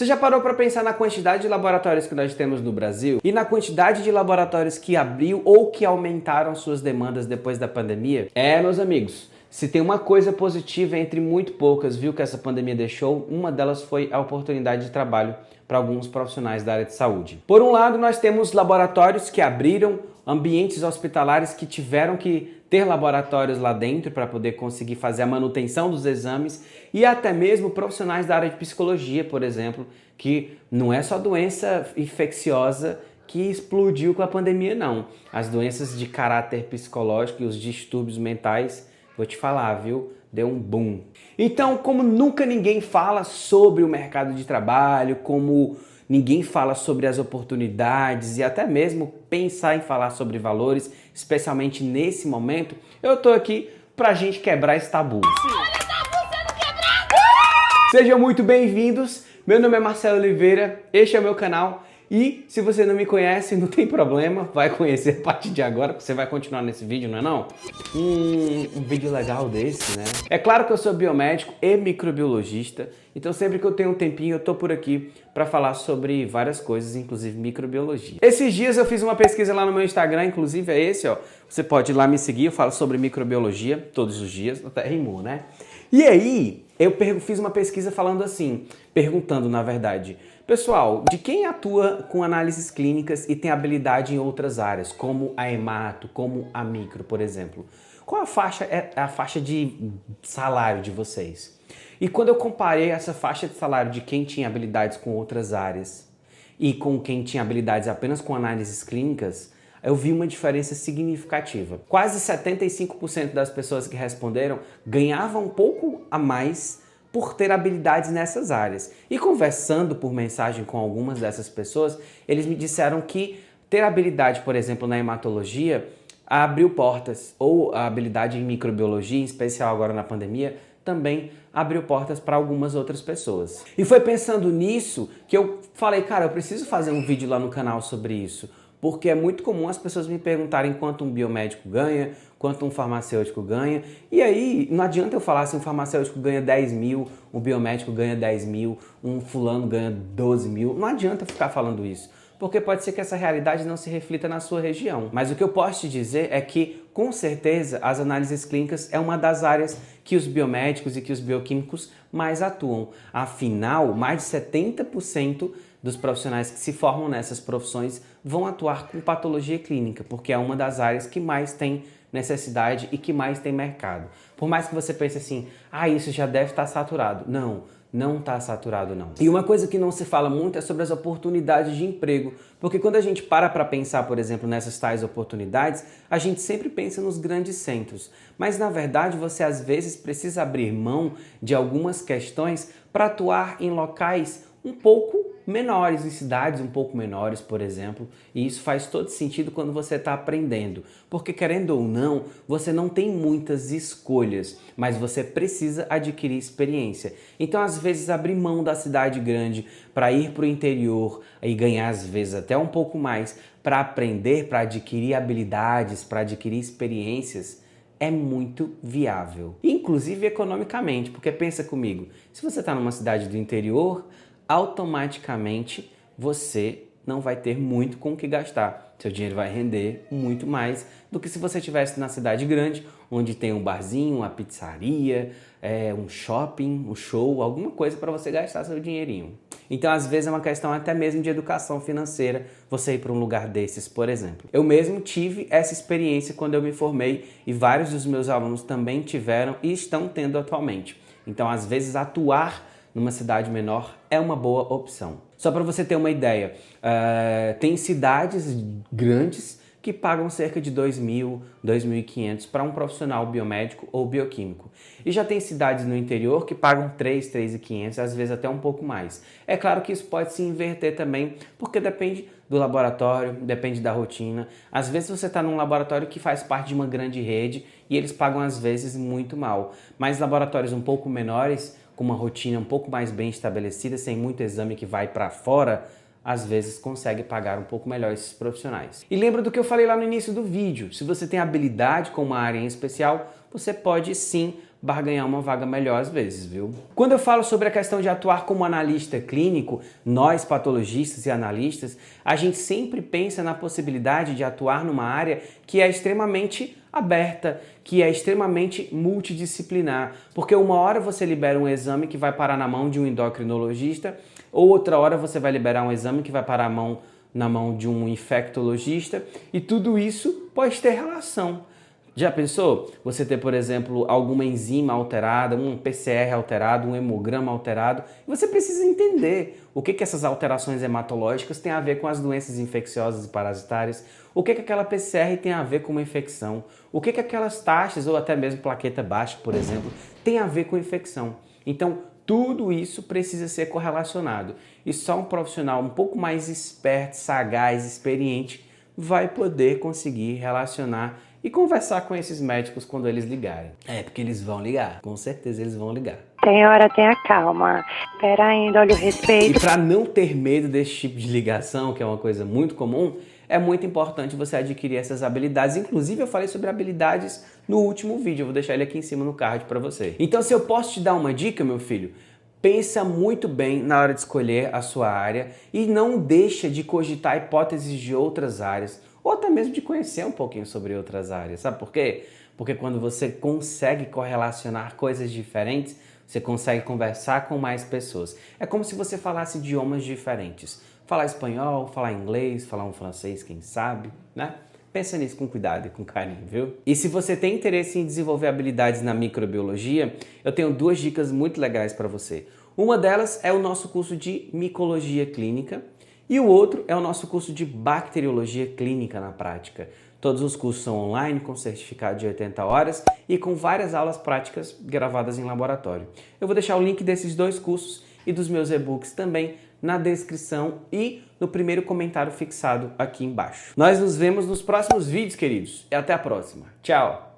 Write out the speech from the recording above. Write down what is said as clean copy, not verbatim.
Você já parou para pensar na quantidade de laboratórios que nós temos no Brasil e na quantidade de laboratórios que abriu ou que aumentaram suas demandas depois da pandemia? Meus amigos, se tem uma coisa positiva entre muito poucas, viu, que essa pandemia deixou, uma delas foi a oportunidade de trabalho para alguns profissionais da área de saúde. Por um lado, nós temos laboratórios que abriram, ambientes hospitalares que tiveram que ter laboratórios lá dentro para poder conseguir fazer a manutenção dos exames e até mesmo profissionais da área de psicologia, por exemplo, que não é só doença infecciosa que explodiu com a pandemia, não. As doenças de caráter psicológico e os distúrbios mentais, vou te falar, viu? Deu um boom. Então, como nunca ninguém fala sobre o mercado de trabalho, como ninguém fala sobre as oportunidades e até mesmo pensar em falar sobre valores, especialmente nesse momento, eu tô aqui pra gente quebrar esse tabu. Olha o tabu sendo quebrado! Sejam muito bem-vindos, meu nome é Marcelo Oliveira, este é o meu canal e se você não me conhece, não tem problema, vai conhecer a partir de agora, porque você vai continuar nesse vídeo, não é não? Um vídeo legal desse, né? É claro que eu sou biomédico e microbiologista, então sempre que eu tenho um tempinho eu tô por aqui para falar sobre várias coisas, inclusive microbiologia. Esses dias eu fiz uma pesquisa lá no meu Instagram, inclusive é esse, ó. Você pode ir lá me seguir, eu falo sobre microbiologia todos os dias, até rimou, né? E aí, eu fiz uma pesquisa falando assim, perguntando na verdade, pessoal, de quem atua com análises clínicas e tem habilidade em outras áreas, como a hemato, como a micro, por exemplo? Qual a faixa de salário de vocês? E quando eu comparei essa faixa de salário de quem tinha habilidades com outras áreas e com quem tinha habilidades apenas com análises clínicas, eu vi uma diferença significativa. Quase 75% das pessoas que responderam ganhavam um pouco a mais por ter habilidades nessas áreas. E conversando por mensagem com algumas dessas pessoas, eles me disseram que ter habilidade, por exemplo, na hematologia, abriu portas, ou a habilidade em microbiologia, em especial agora na pandemia, também abriu portas para algumas outras pessoas. E foi pensando nisso que eu falei, cara, eu preciso fazer um vídeo lá no canal sobre isso, porque é muito comum as pessoas me perguntarem quanto um biomédico ganha, quanto um farmacêutico ganha, e aí não adianta eu falar se um farmacêutico ganha 10 mil, um biomédico ganha 10 mil, um fulano ganha 12 mil, não adianta ficar falando isso, porque pode ser que essa realidade não se reflita na sua região. Mas o que eu posso te dizer é que, com certeza, as análises clínicas é uma das áreas que os biomédicos e que os bioquímicos mais atuam. Afinal, mais de 70% dos profissionais que se formam nessas profissões vão atuar com patologia clínica, porque é uma das áreas que mais tem necessidade e que mais tem mercado. Por mais que você pense assim, isso já deve estar saturado. Não está saturado não. E uma coisa que não se fala muito é sobre as oportunidades de emprego, porque quando a gente para pensar, por exemplo, nessas tais oportunidades, a gente sempre pensa nos grandes centros, mas na verdade você às vezes precisa abrir mão de algumas questões para atuar em locais um pouco menores, em cidades um pouco menores, por exemplo, e isso faz todo sentido quando você está aprendendo, porque querendo ou não, você não tem muitas escolhas, mas você precisa adquirir experiência. Então, às vezes, abrir mão da cidade grande para ir para o interior e ganhar, às vezes, até um pouco mais para aprender, para adquirir habilidades, para adquirir experiências, é muito viável, inclusive economicamente, porque pensa comigo, se você está numa cidade do interior, automaticamente você não vai ter muito com o que gastar. Seu dinheiro vai render muito mais do que se você estivesse na cidade grande, onde tem um barzinho, uma pizzaria, um shopping, um show, alguma coisa para você gastar seu dinheirinho. Então, às vezes, é uma questão até mesmo de educação financeira você ir para um lugar desses, por exemplo. Eu mesmo tive essa experiência quando eu me formei e vários dos meus alunos também tiveram e estão tendo atualmente. Então, às vezes, atuar numa cidade menor é uma boa opção. Só para você ter uma ideia, tem cidades grandes que pagam cerca de 2.000, 2.500 para um profissional biomédico ou bioquímico. E já tem cidades no interior que pagam 3.500, às vezes até um pouco mais. É claro que isso pode se inverter também, porque depende do laboratório, depende da rotina. Às vezes você está num laboratório que faz parte de uma grande rede e eles pagam às vezes muito mal. Mas laboratórios um pouco menores, com uma rotina um pouco mais bem estabelecida, sem muito exame que vai para fora, às vezes consegue pagar um pouco melhor esses profissionais. E lembra do que eu falei lá no início do vídeo, se você tem habilidade com uma área em especial, você pode sim barganhar uma vaga melhor às vezes, viu? Quando eu falo sobre a questão de atuar como analista clínico, nós patologistas e analistas, a gente sempre pensa na possibilidade de atuar numa área que é extremamente aberta, que é extremamente multidisciplinar, porque uma hora você libera um exame que vai parar na mão de um endocrinologista, ou outra hora você vai liberar um exame que vai parar na mão de um infectologista, e tudo isso pode ter relação. Já pensou? Você ter, por exemplo, alguma enzima alterada, um PCR alterado, um hemograma alterado, e você precisa entender o que essas alterações hematológicas têm a ver com as doenças infecciosas e parasitárias, o que aquela PCR tem a ver com uma infecção, o que aquelas taxas, ou até mesmo plaqueta baixa, por exemplo, tem a ver com infecção. Então, tudo isso precisa ser correlacionado. E só um profissional um pouco mais esperto, sagaz, experiente, vai poder conseguir relacionar e conversar com esses médicos quando eles ligarem. É, porque eles vão ligar. Com certeza eles vão ligar. Senhora, tenha calma. Espera ainda, olha o respeito. E para não ter medo desse tipo de ligação, que é uma coisa muito comum, é muito importante você adquirir essas habilidades. Inclusive, eu falei sobre habilidades no último vídeo. Eu vou deixar ele aqui em cima no card para você. Então, se eu posso te dar uma dica, meu filho, pensa muito bem na hora de escolher a sua área e não deixa de cogitar hipóteses de outras áreas, ou até mesmo de conhecer um pouquinho sobre outras áreas. Sabe por quê? Porque quando você consegue correlacionar coisas diferentes, você consegue conversar com mais pessoas. É como se você falasse idiomas diferentes. Falar espanhol, falar inglês, falar um francês, quem sabe, né? Pensa nisso com cuidado e com carinho, viu? E se você tem interesse em desenvolver habilidades na microbiologia, eu tenho 2 dicas muito legais para você. Uma delas é o nosso curso de micologia clínica e o outro é o nosso curso de bacteriologia clínica na prática. Todos os cursos são online, com certificado de 80 horas e com várias aulas práticas gravadas em laboratório. Eu vou deixar o link desses 2 cursos e dos meus e-books também na descrição e no primeiro comentário fixado aqui embaixo. Nós nos vemos nos próximos vídeos, queridos. E até a próxima. Tchau!